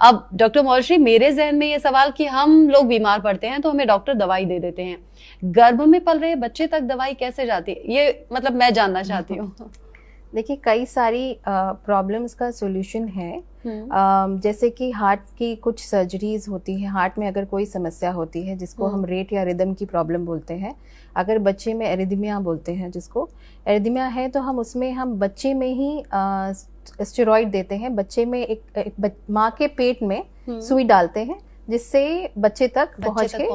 अब डॉक्टर मौलश्री, मेरे जहन में ये सवाल कि हम लोग बीमार पड़ते हैं तो हमें डॉक्टर दवाई दे देते हैं, गर्भ में पल रहे बच्चे तक दवाई कैसे जाती है, ये मतलब मैं जानना चाहती हूँ। देखिए, कई सारी प्रॉब्लम्स का सॉल्यूशन है। जैसे कि हार्ट की कुछ सर्जरीज होती है, हार्ट में अगर कोई समस्या होती है जिसको हम रेट या रिदम की प्रॉब्लम बोलते हैं, अगर बच्चे में एरिदमिया बोलते हैं, जिसको एरिदमिया है, तो हम उसमें हम बच्चे में ही स्टेरॉइड देते हैं। बच्चे में एक माँ के पेट में सुई डालते हैं जिससे बच्चे तक पहुँच के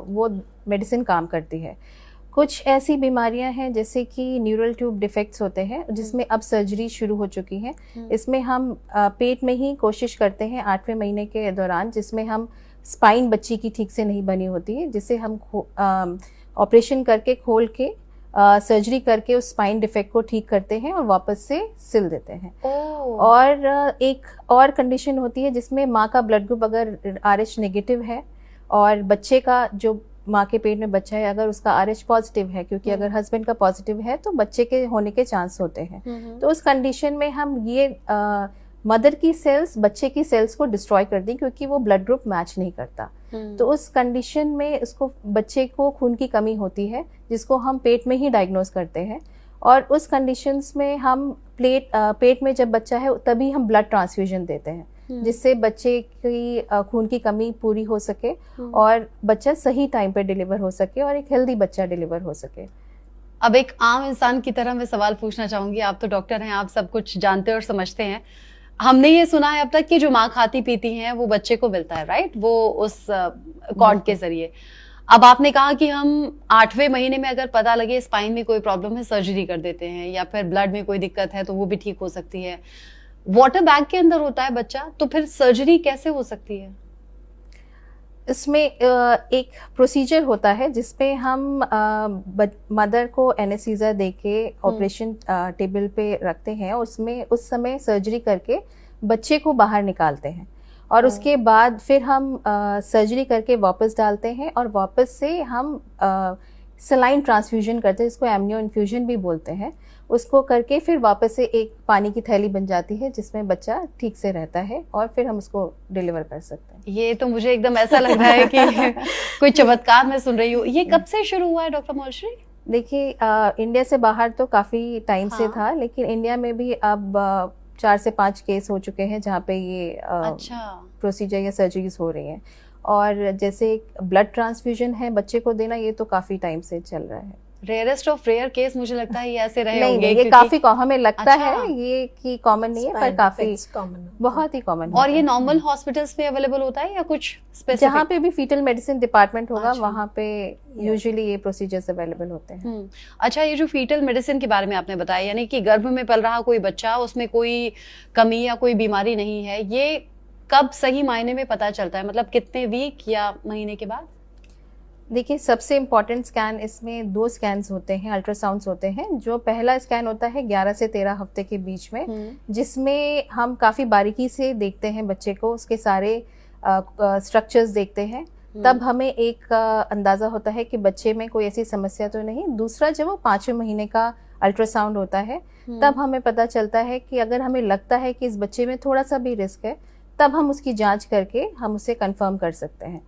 वो मेडिसिन काम करती है। कुछ ऐसी बीमारियां हैं जैसे कि न्यूरल ट्यूब डिफेक्ट्स होते हैं जिसमें अब सर्जरी शुरू हो चुकी है। इसमें हम पेट में ही कोशिश करते हैं 8वें महीने के दौरान, जिसमें हम स्पाइन बच्ची की ठीक से नहीं बनी होती है, जिसे हम ऑपरेशन करके खोल के सर्जरी करके उस स्पाइन डिफेक्ट को ठीक करते हैं और वापस से सिल देते हैं। और एक और कंडीशन होती है जिसमें माँ का ब्लड ग्रुप अगर RH नेगेटिव है और बच्चे का, जो माँ के पेट में बच्चा है, अगर उसका RH पॉजिटिव है, क्योंकि अगर हस्बैंड का पॉजिटिव है तो बच्चे के होने के चांस होते हैं। तो उस कंडीशन में हम ये मदर की सेल्स बच्चे की सेल्स को डिस्ट्रॉय कर दें क्योंकि वो ब्लड ग्रुप मैच नहीं करता। तो उस कंडीशन में उसको, बच्चे को खून की कमी होती है जिसको हम पेट में ही डायग्नोज करते हैं। और उस कंडीशंस में हम पेट में जब बच्चा है तभी हम ब्लड ट्रांसफ्यूजन देते हैं जिससे बच्चे की खून की कमी पूरी हो सके और बच्चा सही टाइम पे डिलीवर हो सके और एक हेल्दी बच्चा डिलीवर हो सके। अब एक आम इंसान की तरह मैं सवाल पूछना चाहूंगी, आप तो डॉक्टर हैं, आप सब कुछ जानते और समझते हैं। हमने ये सुना है अब तक कि जो माँ खाती पीती है वो बच्चे को मिलता है, राइट, वो उस कॉर्ड के जरिए। अब आपने कहा कि हम 8वें महीने में अगर पता लगे स्पाइन में कोई प्रॉब्लम है सर्जरी कर देते हैं, या फिर ब्लड में कोई दिक्कत है तो वो भी ठीक हो सकती है। वाटर बैग के अंदर होता है बच्चा, तो फिर सर्जरी कैसे हो सकती है? इसमें एक प्रोसीजर होता है जिसपे हम मदर को एनेस्थीसिया देके ऑपरेशन टेबल पे रखते हैं। उसमें उस समय सर्जरी करके बच्चे को बाहर निकालते हैं और उसके बाद फिर हम सर्जरी करके वापस डालते हैं और वापस से हम सलाइन ट्रांसफ्यूजन करते हैं, जिसको एमनियो इन्फ्यूजन भी बोलते हैं। उसको करके फिर वापस से एक पानी की थैली बन जाती है जिसमें बच्चा ठीक से रहता है और फिर हम उसको डिलीवर कर सकते हैं। ये तो मुझे एकदम ऐसा लग रहा है कि कोई चमत्कार मैं सुन रही हूँ। ये कब से शुरू हुआ है डॉक्टर मौलश्री? देखिए, इंडिया से बाहर तो काफ़ी टाइम से था, लेकिन इंडिया में भी अब 4 से 5 केस हो चुके हैं जहाँ पे ये प्रोसीजर या सर्जरीज हो रही हैं। और जैसे ब्लड ट्रांसफ्यूजन है बच्चे को देना, ये तो काफ़ी टाइम से चल रहा है। रेयरेस्ट ऑफ रेयर केस मुझे लगता है ये ऐसे रहे होंगे। नहीं, ये काफी हमें लगता है ये कि कॉमन नहीं है, पर काफी बहुत ही कॉमन। और ये नॉर्मल हॉस्पिटल्स में अवेलेबल होता है या कुछ स्पेसिफिक? जहाँ पे भी फीटल मेडिसिन डिपार्टमेंट होगा वहाँ पे यूजुअली ये प्रोसीजर्स अवेलेबल होते हैं। अच्छा, ये जो फीटल मेडिसिन के बारे में आपने बताया, यानी कि गर्भ में पल रहा कोई बच्चा, उसमें कोई कमी या कोई बीमारी नहीं है, ये कब सही मायने में पता चलता है? मतलब कितने वीक या महीने के बाद? देखिए, सबसे इम्पॉर्टेंट स्कैन, इसमें 2 स्कैन्स होते हैं, अल्ट्रासाउंड्स होते हैं। जो पहला स्कैन होता है 11 से 13 हफ्ते के बीच में, जिसमें हम काफ़ी बारीकी से देखते हैं बच्चे को, उसके सारे स्ट्रक्चर्स देखते हैं। तब हमें एक अंदाज़ा होता है कि बच्चे में कोई ऐसी समस्या तो नहीं। दूसरा, जब वो 5वें महीने का अल्ट्रासाउंड होता है तब हमें पता चलता है कि अगर हमें लगता है कि इस बच्चे में थोड़ा सा भी रिस्क है, तब हम उसकी जाँच करके हम उसे कन्फर्म कर सकते हैं।